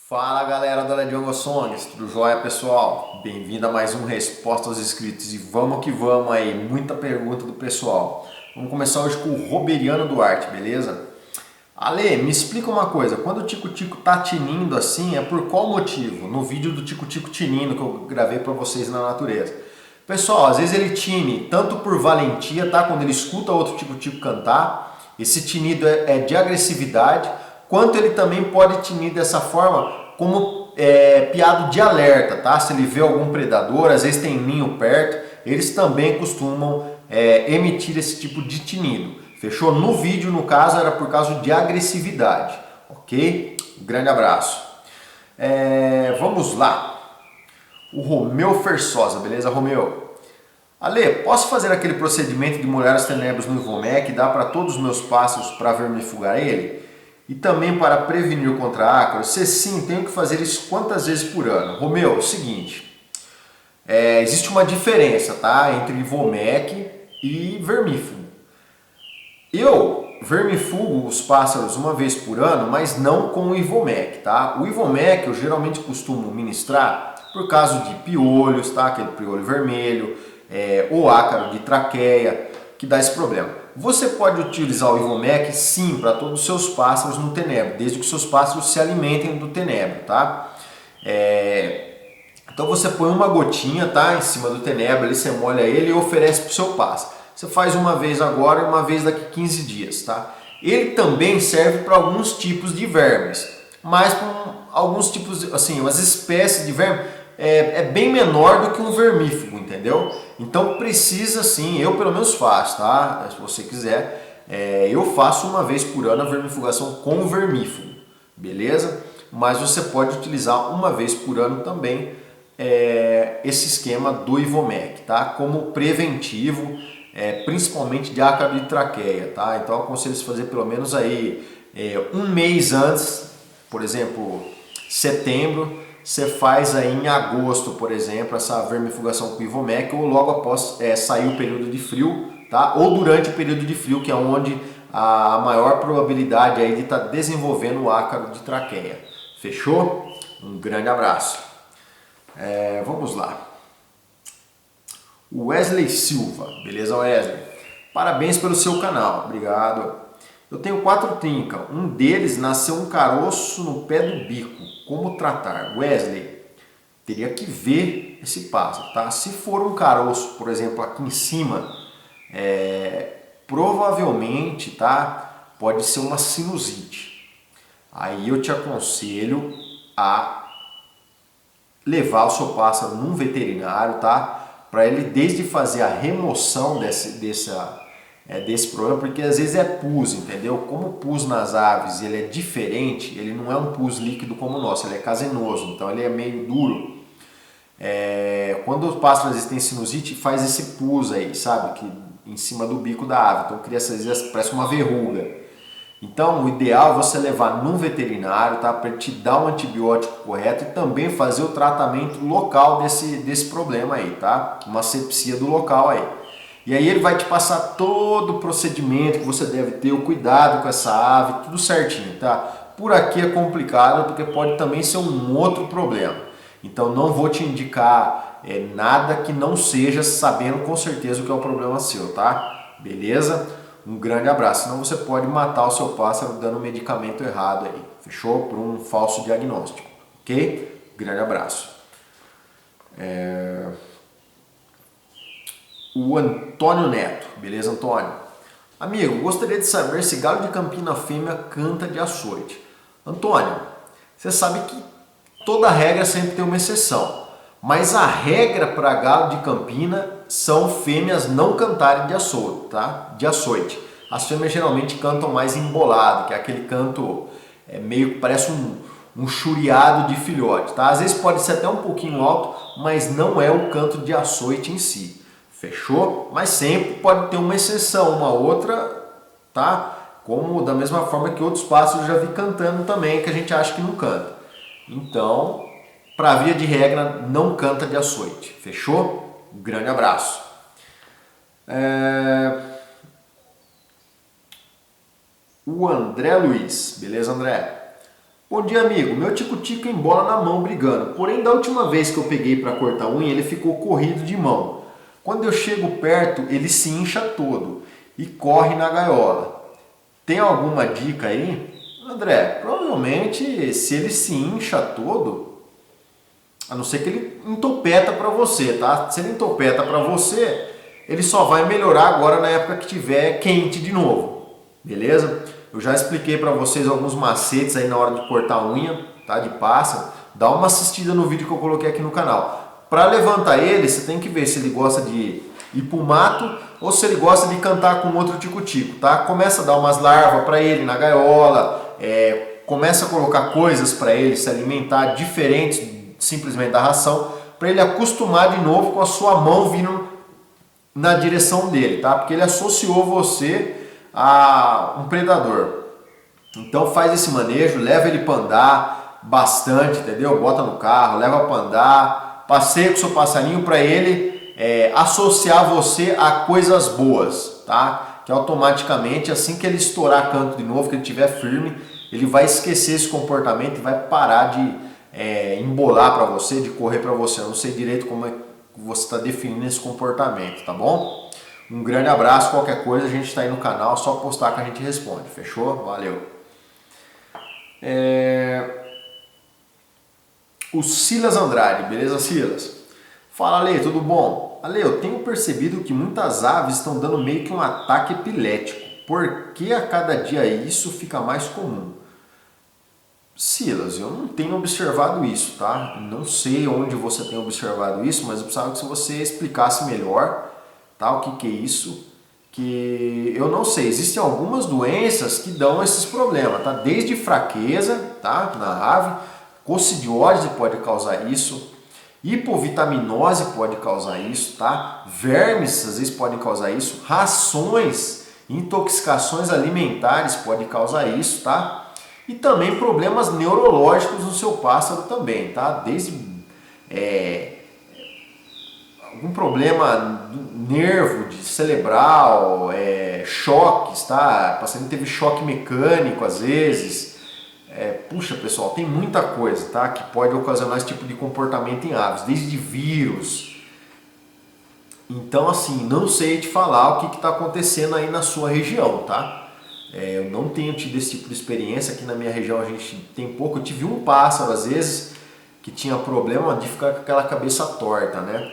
Fala galera da Legião Songs, tudo jóia pessoal? Bem-vindo a mais um Resposta aos Inscritos e vamos que vamos aí, muita pergunta do pessoal. Vamos começar hoje com o Roberiano Duarte, beleza? Ale, me explica uma coisa, quando o tico-tico tá tinindo assim, é por qual motivo? No vídeo do tico-tico tinindo que eu gravei para vocês na natureza. Pessoal, às vezes ele tine tanto por valentia, tá? Quando ele escuta outro tico-tico cantar, esse tinido é de agressividade, quanto ele também pode tinir dessa forma como piado de alerta, tá? Se ele vê algum predador, às vezes tem ninho perto, eles também costumam emitir esse tipo de tinido. Fechou? No vídeo, no caso, era por causa de agressividade, ok? Um grande abraço. Vamos lá. O Romeu Fersosa, beleza, Romeu? Ale, posso fazer aquele procedimento de molhar as tenebras no Ivomec, dá para todos os meus pássaros para vermifugar ele? E também para prevenir contra ácaros? Se sim, tenho que fazer isso quantas vezes por ano? Romeu, é o seguinte, existe uma diferença, tá, entre Ivomec e vermífugo. Eu vermifugo os pássaros uma vez por ano, mas não com o Ivomec, tá? O Ivomec eu geralmente costumo ministrar por causa de piolhos, tá? Aquele piolho vermelho, ou ácaro de traqueia, que dá esse problema. Você pode utilizar o Ivomec sim para todos os seus pássaros no tenebro, desde que os seus pássaros se alimentem do tenebro, tá? Então você põe uma gotinha, tá, em cima do tenebro, ali você molha ele e oferece para o seu pássaro. Você faz uma vez agora e uma vez daqui 15 dias, tá? Ele também serve para alguns tipos de vermes, mas para alguns tipos, assim, umas espécies de verme é bem menor do que um vermífugo, entendeu? Então precisa sim, eu pelo menos faço, tá? Se você quiser, eu faço uma vez por ano a vermifugação com vermífugo, beleza? Mas você pode utilizar uma vez por ano também esse esquema do Ivomec, tá? Como preventivo, principalmente de ácaro de traqueia, tá? Então eu aconselho você fazer pelo menos aí um mês antes, por exemplo, setembro, você faz aí em agosto, por exemplo, essa vermifugação com Ivomec ou logo após sair o período de frio, tá? Ou durante o período de frio, que é onde a maior probabilidade aí de estar desenvolvendo o ácaro de traqueia. Fechou? Um grande abraço. Vamos lá. Wesley Silva, beleza Wesley? Parabéns pelo seu canal, obrigado. Eu tenho 4 trincas, um deles nasceu um caroço no pé do bico. Como tratar? Wesley, teria que ver esse pássaro, tá? Se for um caroço, por exemplo, aqui em cima, provavelmente, tá? Pode ser uma sinusite. Aí eu te aconselho a levar o seu pássaro num veterinário, tá? Para ele desde fazer a remoção desse problema, porque às vezes é pus, entendeu? Como o pus nas aves ele é diferente, ele não é um pus líquido como o nosso, ele é casenoso, então ele é meio duro. Quando o pássaro às vezes tem sinusite, faz esse pus aí, sabe? Que em cima do bico da ave, então cria às vezes parece uma verruga. Então o ideal é você levar num veterinário, tá? Para te dar um antibiótico correto e também fazer o tratamento local desse problema aí, tá? Uma asepsia do local aí. E aí ele vai te passar todo o procedimento que você deve ter, o cuidado com essa ave, tudo certinho, tá? Por aqui é complicado porque pode também ser um outro problema. Então não vou te indicar nada que não seja sabendo com certeza o que é o problema seu, tá? Beleza? Um grande abraço, senão você pode matar o seu pássaro dando um medicamento errado aí, fechou? Por um falso diagnóstico, ok? Grande abraço. O Antônio Neto, beleza Antônio? Amigo, gostaria de saber se galo de campina fêmea canta de açoite. Antônio, você sabe que toda regra sempre tem uma exceção, mas a regra para galo de campina são fêmeas não cantarem de açoite, tá? De açoite. As fêmeas geralmente cantam mais embolado, que é aquele canto meio que parece um churiado de filhote, tá? Às vezes pode ser até um pouquinho alto, mas não é o canto de açoite em si. Fechou? Mas sempre pode ter uma exceção, uma outra, tá? Como da mesma forma que outros pássaros eu já vi cantando também, que a gente acha que não canta. Então, para via de regra, não canta de açoite. Fechou? Um grande abraço. O André Luiz, beleza André? Bom dia, amigo. Meu tico-tico embola na mão brigando. Porém, da última vez que eu peguei para cortar a unha, ele ficou corrido de mão. Quando eu chego perto, ele se incha todo e corre na gaiola. Tem alguma dica aí? André, provavelmente se ele se incha todo, a não ser que ele entopeta para você, tá? Se ele entopeta para você, ele só vai melhorar agora na época que tiver quente de novo, beleza? Eu já expliquei para vocês alguns macetes aí na hora de cortar a unha, tá? De pássaro. Dá uma assistida no vídeo que eu coloquei aqui no canal. Para levantar ele, você tem que ver se ele gosta de ir pro mato ou se ele gosta de cantar com outro tico-tico, tá? Começa a dar umas larvas para ele na gaiola, começa a colocar coisas para ele se alimentar diferentes simplesmente da ração, para ele acostumar de novo com a sua mão vindo na direção dele, tá? Porque ele associou você a um predador. Então faz esse manejo, leva ele para andar bastante, entendeu? Bota no carro, leva para andar, passeia com o seu passarinho para ele associar você a coisas boas, tá? Que automaticamente, assim que ele estourar canto de novo, que ele estiver firme, ele vai esquecer esse comportamento e vai parar de embolar para você, de correr para você. Eu não sei direito como é que você está definindo esse comportamento, tá bom? Um grande abraço, qualquer coisa a gente está aí no canal, só postar que a gente responde, fechou? Valeu! O Silas Andrade, beleza Silas? Fala Ale, tudo bom? Ale, eu tenho percebido que muitas aves estão dando meio que um ataque epilético. Por que a cada dia isso fica mais comum? Silas, eu não tenho observado isso, tá? Não sei onde você tem observado isso, mas eu precisava que você explicasse melhor, tá? O que é isso? Que eu não sei, existem algumas doenças que dão esses problemas, tá? Desde fraqueza, tá? Na ave, cocidiose pode causar isso, hipovitaminose pode causar isso, tá? Vermes às vezes podem causar isso, rações, intoxicações alimentares podem causar isso, tá? E também problemas neurológicos no seu pássaro também, tá? Desde algum problema do nervo, de cerebral, choques, tá? O paciente teve choque mecânico às vezes. Puxa pessoal, tem muita coisa, tá? Que pode ocasionar esse tipo de comportamento em aves, desde vírus. Então assim, não sei te falar o que está acontecendo aí na sua região, tá? Eu não tenho tido esse tipo de experiência, aqui na minha região a gente tem pouco. Eu tive um pássaro às vezes que tinha problema de ficar com aquela cabeça torta, né?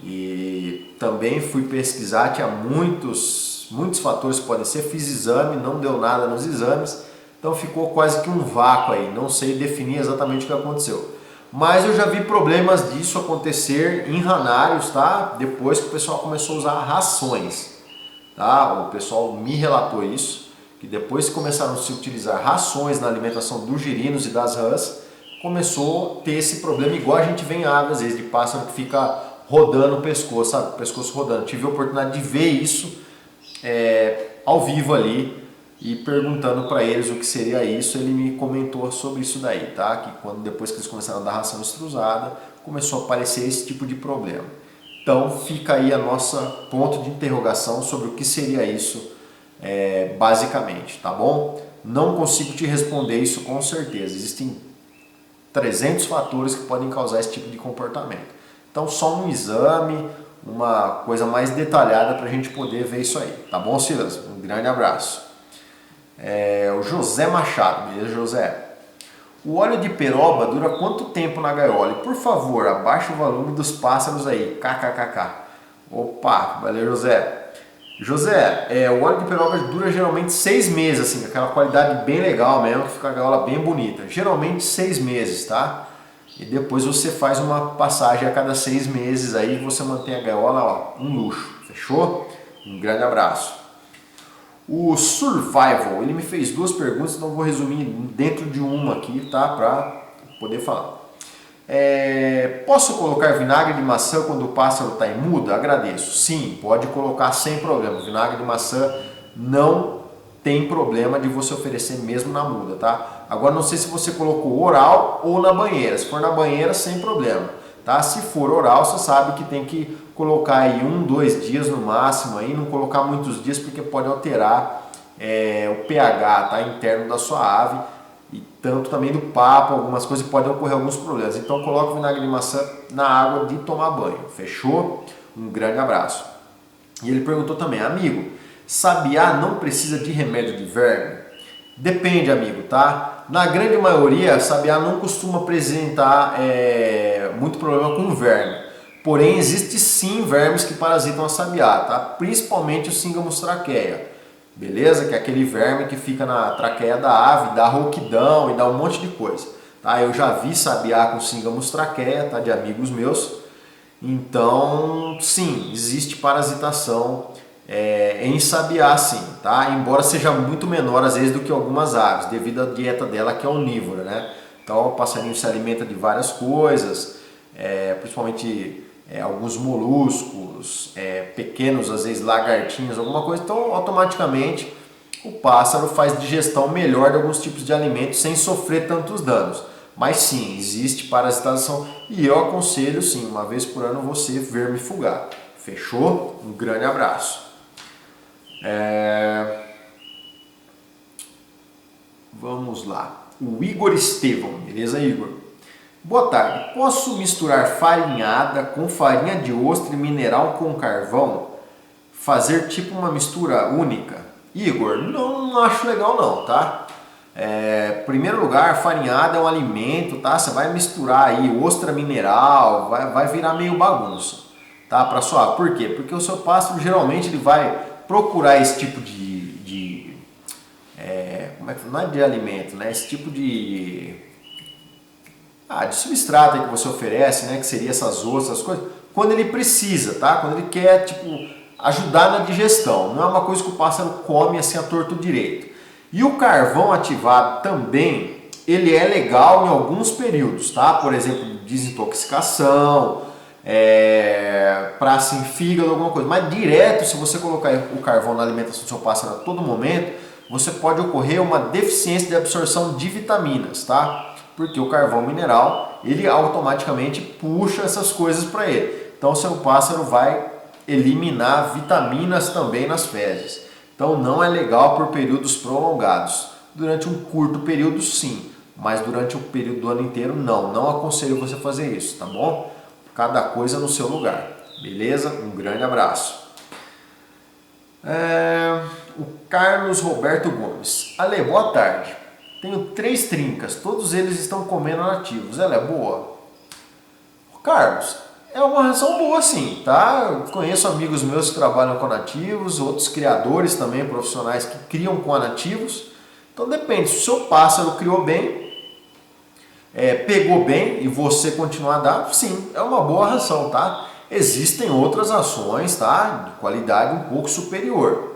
E também fui pesquisar, tinha muitos fatores que podem ser, fiz exame, não deu nada nos exames, então ficou quase que um vácuo aí, não sei definir exatamente o que aconteceu. Mas eu já vi problemas disso acontecer em ranários, tá? Depois que o pessoal começou a usar rações, tá? O pessoal me relatou isso, que depois que começaram a se utilizar rações na alimentação dos girinos e das rãs, começou a ter esse problema, igual a gente vê em aves, às vezes, de pássaro que fica rodando o pescoço, sabe? O pescoço rodando. Tive a oportunidade de ver isso ao vivo ali e perguntando para eles o que seria isso, ele me comentou sobre isso daí, tá? Que depois que eles começaram a dar ração extrusada, começou a aparecer esse tipo de problema. Então fica aí a nossa ponto de interrogação sobre o que seria isso basicamente, tá bom? Não consigo te responder isso com certeza, existem 300 fatores que podem causar esse tipo de comportamento. Então só um exame, uma coisa mais detalhada para a gente poder ver isso aí, tá bom Silas? Um grande abraço. O José Machado, beleza José? O óleo de peroba dura quanto tempo na gaiola? E por favor, abaixa o volume dos pássaros aí, kkkk. Opa, valeu José. José, o óleo de peroba dura geralmente 6 meses, assim, aquela qualidade bem legal mesmo, que fica a gaiola bem bonita. Geralmente 6 meses, tá? E depois você faz uma passagem a cada 6 meses aí, você mantém a gaiola, ó, um luxo, fechou? Um grande abraço. O Survival, ele me fez 2 perguntas, então vou resumir dentro de uma aqui, tá? Para poder falar. Posso colocar vinagre de maçã quando o pássaro está em muda? Agradeço. Sim, pode colocar sem problema. Vinagre de maçã não tem problema de você oferecer mesmo na muda, tá? Agora não sei se você colocou oral ou na banheira. Se for na banheira, sem problema, tá? Se for oral, você sabe que tem que colocar aí 1, 2 dias no máximo, aí, não colocar muitos dias porque pode alterar o pH, tá? Interno da sua ave. e tanto também do papo, algumas coisas podem ocorrer alguns problemas. Então coloca o vinagre de maçã na água de tomar banho. Fechou? Um grande abraço. E ele perguntou também, amigo, sabiá não precisa de remédio de verme? Depende, amigo, tá? Na grande maioria, sabiá não costuma apresentar muito problema com verme. Porém, existe sim vermes que parasitam a sabiá, tá? Principalmente o Syngamos tracheia, beleza? Que é aquele verme que fica na traqueia da ave, dá rouquidão e dá um monte de coisa, tá? Eu já vi sabiá com Syngamos tracheia, tá? De amigos meus. Então, sim, existe parasitação em sabiá, sim, tá? Embora seja muito menor às vezes do que algumas aves, devido à dieta dela que é onívora, né? Então, o passarinho se alimenta de várias coisas, principalmente alguns moluscos, pequenos, às vezes lagartinhas, alguma coisa. Então, automaticamente, o pássaro faz digestão melhor de alguns tipos de alimentos sem sofrer tantos danos. Mas sim, existe parasitação e eu aconselho sim, uma vez por ano você vermifugar. Fechou? Um grande abraço. Vamos lá. O Igor Estevão, beleza, Igor? Boa tarde. Posso misturar farinhada com farinha de ostra e mineral com carvão? Fazer tipo uma mistura única? Igor, não acho legal não, tá? Primeiro lugar, farinhada é um alimento, tá? Você vai misturar aí ostra mineral, vai virar meio bagunça, tá? Para sua, por quê? Porque o seu pássaro geralmente ele vai procurar esse tipo como é que não é de alimento, né? Esse tipo de substrato aí que você oferece, né? Que seria essas ostras, essas coisas, quando ele precisa, tá? Quando ele quer tipo ajudar na digestão, não é uma coisa que o pássaro come assim a torto direito. E o carvão ativado também, ele é legal em alguns períodos, tá? Por exemplo, desintoxicação, para assim, fígado, alguma coisa. Mas direto, se você colocar o carvão na alimentação do seu pássaro a todo momento, você pode ocorrer uma deficiência de absorção de vitaminas, tá? Porque o carvão mineral, ele automaticamente puxa essas coisas para ele. Então, o seu pássaro vai eliminar vitaminas também nas fezes. Então não é legal por períodos prolongados. Durante um curto período sim, mas durante o período do ano inteiro não aconselho você fazer isso, tá bom? Cada coisa no seu lugar, beleza? Um grande abraço. O Carlos Roberto Gomes. Ale, boa tarde. Tenho 3 trincas, todos eles estão comendo nativos. Ela é boa? Carlos, é uma ração boa sim, tá? Eu conheço amigos meus que trabalham com nativos, outros criadores também, profissionais que criam com nativos. Então depende, se o seu pássaro criou bem, pegou bem e você continuar a dar, sim, é uma boa ração, tá? Existem outras rações, tá? De qualidade um pouco superior.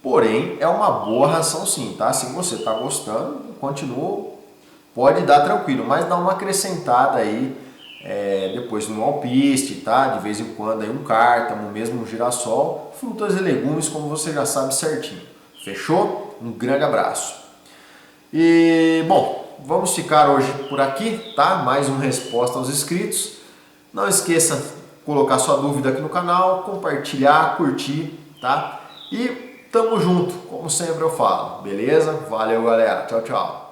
Porém, é uma boa ração sim, tá? Se você está gostando, continua, pode dar tranquilo, mas dá uma acrescentada aí. Depois no alpiste, tá? De vez em quando aí um cártamo, mesmo um girassol, frutas e legumes, como você já sabe certinho. Fechou? Um grande abraço. E, bom, vamos ficar hoje por aqui, tá? Mais uma resposta aos inscritos. Não esqueça de colocar sua dúvida aqui no canal, compartilhar, curtir, tá? E tamo junto, como sempre eu falo, beleza? Valeu, galera. Tchau, tchau.